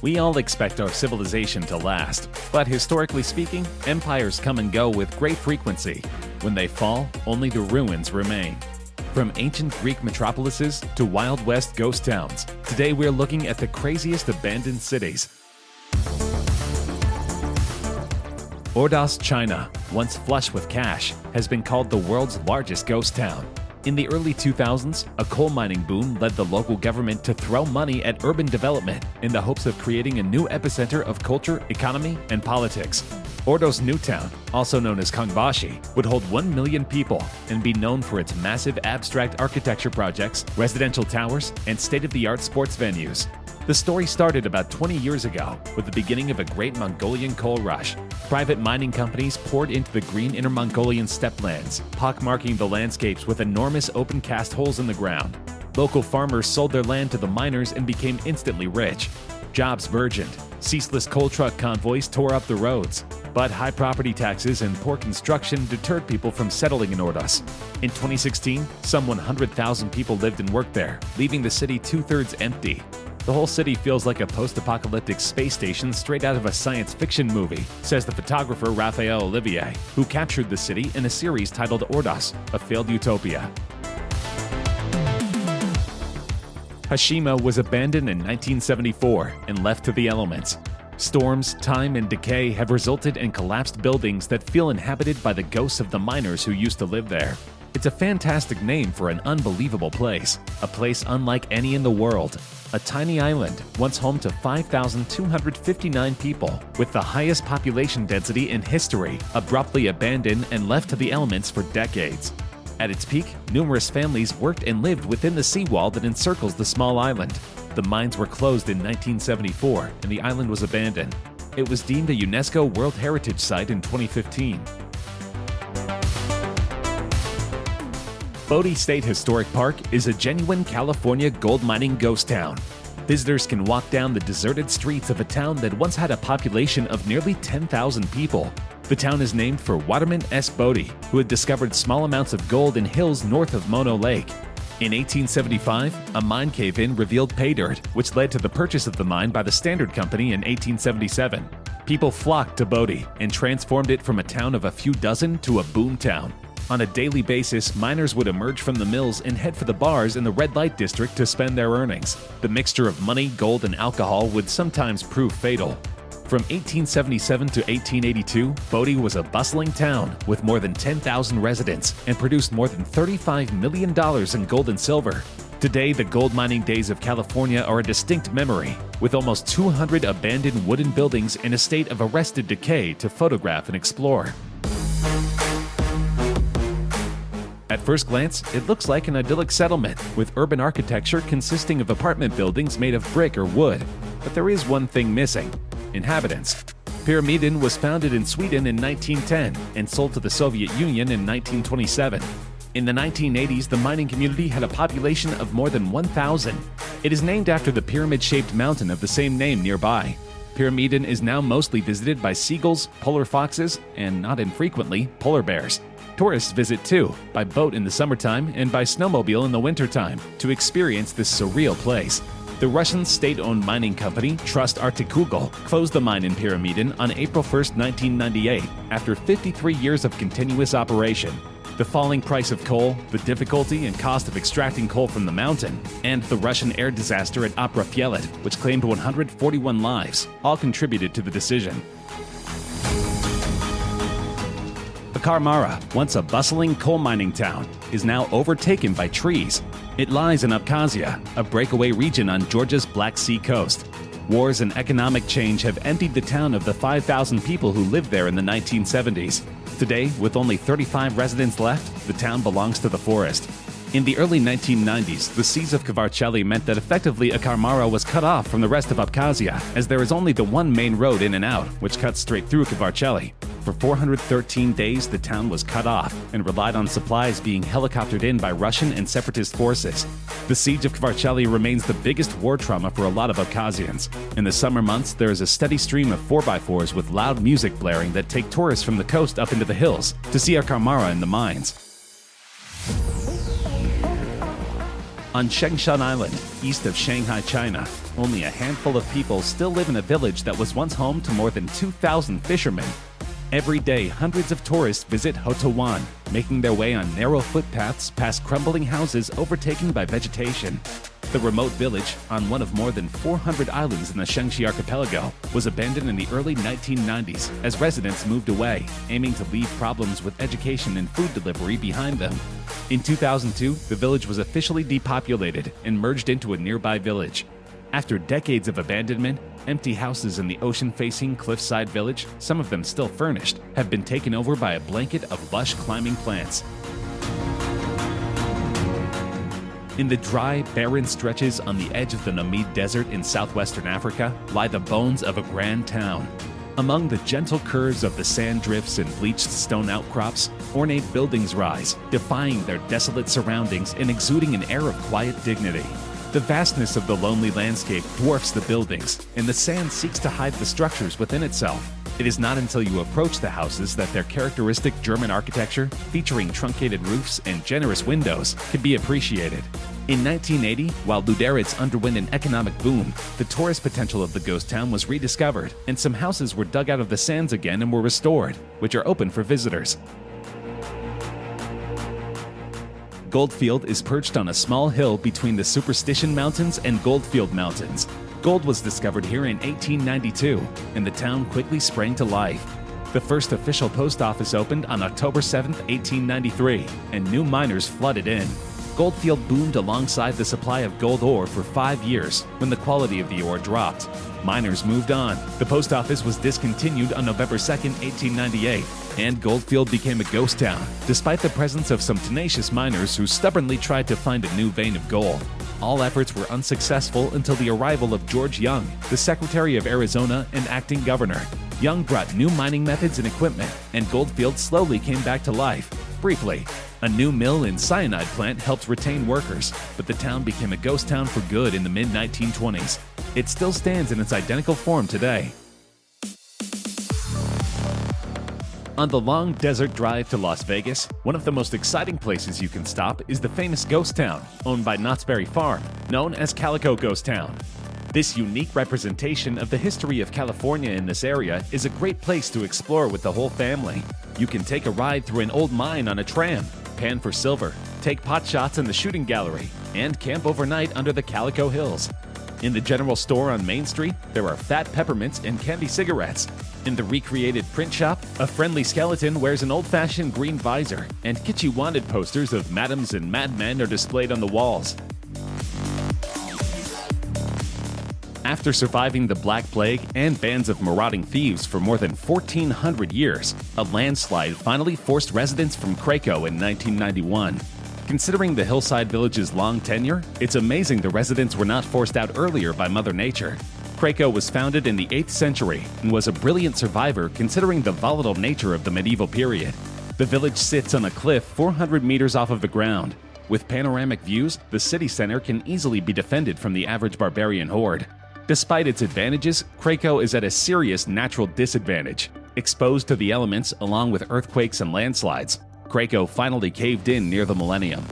We all expect our civilization to last, but historically speaking, empires come and go with great frequency. When they fall, only the ruins remain. From ancient Greek metropolises to Wild West ghost towns, today we're looking at the craziest abandoned cities. Ordos, China, once flush with cash, has been called the world's largest ghost town. In the early 2000s, a coal mining boom led the local government to throw money at urban development in the hopes of creating a new epicenter of culture, economy, and politics. Ordos New Town, also known as Kangbashi, would hold 1 million people and be known for its massive abstract architecture projects, residential towers, and state-of-the-art sports venues. The story started about 20 years ago with the beginning of a great Mongolian coal rush. Private mining companies poured into the green Inner Mongolian steppelands, pockmarking the landscapes with enormous open cast holes in the ground. Local farmers sold their land to the miners and became instantly rich. Jobs burgeoned. Ceaseless coal truck convoys tore up the roads. But high property taxes and poor construction deterred people from settling in Ordos. In 2016, some 100,000 people lived and worked there, leaving the city two-thirds empty. The whole city feels like a post-apocalyptic space station straight out of a science fiction movie, says the photographer Raphael Olivier, who captured the city in a series titled Ordos, a failed utopia. Hashima was abandoned in 1974 and left to the elements. Storms, time, and decay have resulted in collapsed buildings that feel inhabited by the ghosts of the miners who used to live there. It's a fantastic name for an unbelievable place, a place unlike any in the world. A tiny island, once home to 5,259 people, with the highest population density in history, abruptly abandoned and left to the elements for decades. At its peak, numerous families worked and lived within the seawall that encircles the small island. The mines were closed in 1974 and the island was abandoned. It was deemed a UNESCO World Heritage Site in 2015. Bodie State Historic Park is a genuine California gold mining ghost town. Visitors can walk down the deserted streets of a town that once had a population of nearly 10,000 people. The town is named for Waterman S. Bodie, who had discovered small amounts of gold in hills north of Mono Lake. In 1875, a mine cave-in revealed pay dirt, which led to the purchase of the mine by the Standard Company in 1877. People flocked to Bodie and transformed it from a town of a few dozen to a boom town. On a daily basis, miners would emerge from the mills and head for the bars in the red light district to spend their earnings. The mixture of money, gold, and alcohol would sometimes prove fatal. From 1877 to 1882, Bodie was a bustling town with more than 10,000 residents and produced more than $35 million in gold and silver. Today, the gold mining days of California are a distinct memory, with almost 200 abandoned wooden buildings in a state of arrested decay to photograph and explore. At first glance, it looks like an idyllic settlement, with urban architecture consisting of apartment buildings made of brick or wood. But there is one thing missing: inhabitants. Pyramiden was founded in Sweden in 1910 and sold to the Soviet Union in 1927. In the 1980s, the mining community had a population of more than 1,000. It is named after the pyramid-shaped mountain of the same name nearby. Pyramiden is now mostly visited by seagulls, polar foxes, and not infrequently, polar bears. Tourists visit too, by boat in the summertime and by snowmobile in the wintertime, to experience this surreal place. The Russian state-owned mining company, Trust Artikugol, closed the mine in Pyramiden on April 1, 1998, after 53 years of continuous operation. The falling price of coal, the difficulty and cost of extracting coal from the mountain, and the Russian air disaster at Oprafyelet, which claimed 141 lives, all contributed to the decision. Karmara, once a bustling coal mining town, is now overtaken by trees. It lies in Abkhazia, a breakaway region on Georgia's Black Sea coast. Wars and economic change have emptied the town of the 5,000 people who lived there in the 1970s. Today, with only 35 residents left, the town belongs to the forest. In the early 1990s, the siege of Kvarcheli meant that effectively Karmara was cut off from the rest of Abkhazia, as there is only the one main road in and out, which cuts straight through Kvarcheli. For 413 days, the town was cut off and relied on supplies being helicoptered in by Russian and separatist forces. The siege of Kvarcheli remains the biggest war trauma for a lot of Abkhazians. In the summer months, there is a steady stream of 4x4s with loud music blaring that take tourists from the coast up into the hills to see Karmara in the mines. On Shengshan Island, east of Shanghai, China, only a handful of people still live in a village that was once home to more than 2,000 fishermen. Every day, hundreds of tourists visit Hotawan, making their way on narrow footpaths past crumbling houses overtaken by vegetation. The remote village, on one of more than 400 islands in the Shangxi archipelago, was abandoned in the early 1990s as residents moved away, aiming to leave problems with education and food delivery behind them. In 2002, the village was officially depopulated and merged into a nearby village. After decades of abandonment, empty houses in the ocean-facing cliffside village, some of them still furnished, have been taken over by a blanket of lush climbing plants. In the dry, barren stretches on the edge of the Namib Desert in southwestern Africa lie the bones of a grand town. Among the gentle curves of the sand drifts and bleached stone outcrops, ornate buildings rise, defying their desolate surroundings and exuding an air of quiet dignity. The vastness of the lonely landscape dwarfs the buildings, and the sand seeks to hide the structures within itself. It is not until you approach the houses that their characteristic German architecture, featuring truncated roofs and generous windows, can be appreciated. In 1980, while Lüderitz underwent an economic boom, the tourist potential of the ghost town was rediscovered, and some houses were dug out of the sands again and were restored, which are open for visitors. Goldfield is perched on a small hill between the Superstition Mountains and Goldfield Mountains. Gold was discovered here in 1892, and the town quickly sprang to life. The first official post office opened on October 7, 1893, and new miners flooded in. Goldfield boomed alongside the supply of gold ore for 5 years when the quality of the ore dropped. Miners moved on. The post office was discontinued on November 2, 1898, and Goldfield became a ghost town, despite the presence of some tenacious miners who stubbornly tried to find a new vein of gold. All efforts were unsuccessful until the arrival of George Young, the Secretary of Arizona and acting governor. Young brought new mining methods and equipment, and Goldfield slowly came back to life. Briefly, a new mill and cyanide plant helped retain workers, but the town became a ghost town for good in the mid-1920s. It still stands in its identical form today. On the long desert drive to Las Vegas, one of the most exciting places you can stop is the famous ghost town, owned by Knott's Berry Farm, known as Calico Ghost Town. This unique representation of the history of California in this area is a great place to explore with the whole family. You can take a ride through an old mine on a tram, pan for silver, take pot shots in the shooting gallery, and camp overnight under the Calico Hills. In the general store on Main Street, there are fat peppermints and candy cigarettes. In the recreated print shop, a friendly skeleton wears an old-fashioned green visor, and kitschy wanted posters of madams and madmen are displayed on the walls. After surviving the Black Plague and bands of marauding thieves for more than 1,400 years, a landslide finally forced residents from Krakow in 1991. Considering the hillside village's long tenure, it's amazing the residents were not forced out earlier by Mother Nature. Krakow was founded in the 8th century and was a brilliant survivor considering the volatile nature of the medieval period. The village sits on a cliff 400 meters off of the ground. With panoramic views, the city center can easily be defended from the average barbarian horde. Despite its advantages, Krakow is at a serious natural disadvantage. Exposed to the elements along with earthquakes and landslides, Krakow finally caved in near the millennium.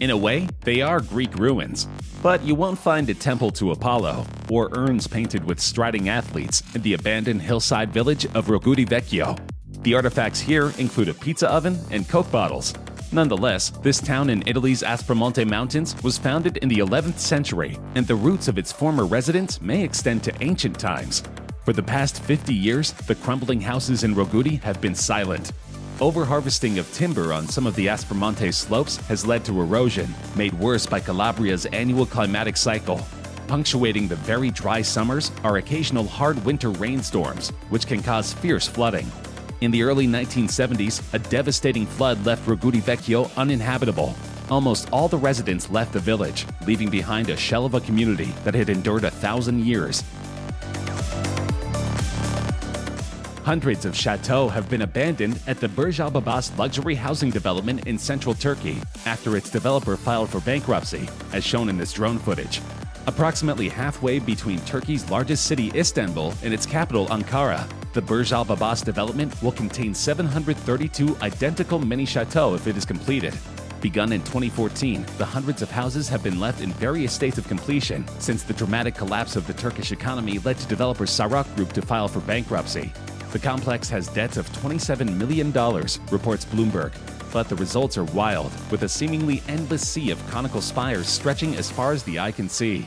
In a way, they are Greek ruins, but you won't find a temple to Apollo or urns painted with striding athletes in the abandoned hillside village of Rogudi Vecchio. The artifacts here include a pizza oven and Coke bottles. Nonetheless, this town in Italy's Aspromonte Mountains was founded in the 11th century, and the roots of its former residents may extend to ancient times. For the past 50 years, the crumbling houses in Rogudi have been silent. Overharvesting of timber on some of the Aspromonte slopes has led to erosion, made worse by Calabria's annual climatic cycle. Punctuating the very dry summers are occasional hard winter rainstorms, which can cause fierce flooding. In the early 1970s, a devastating flood left Rogudi Vecchio uninhabitable. Almost all the residents left the village, leaving behind a shell of a community that had endured 1,000 years. Hundreds of chateaux have been abandoned at the Burj Al Babas luxury housing development in central Turkey after its developer filed for bankruptcy, as shown in this drone footage. Approximately halfway between Turkey's largest city, Istanbul, and its capital, Ankara, the Burj Al Babas development will contain 732 identical mini chateaux if it is completed. Begun in 2014, the hundreds of houses have been left in various states of completion since the dramatic collapse of the Turkish economy led to developer Sarak Group to file for bankruptcy. The complex has debts of $27 million, reports Bloomberg. But the results are wild, with a seemingly endless sea of conical spires stretching as far as the eye can see.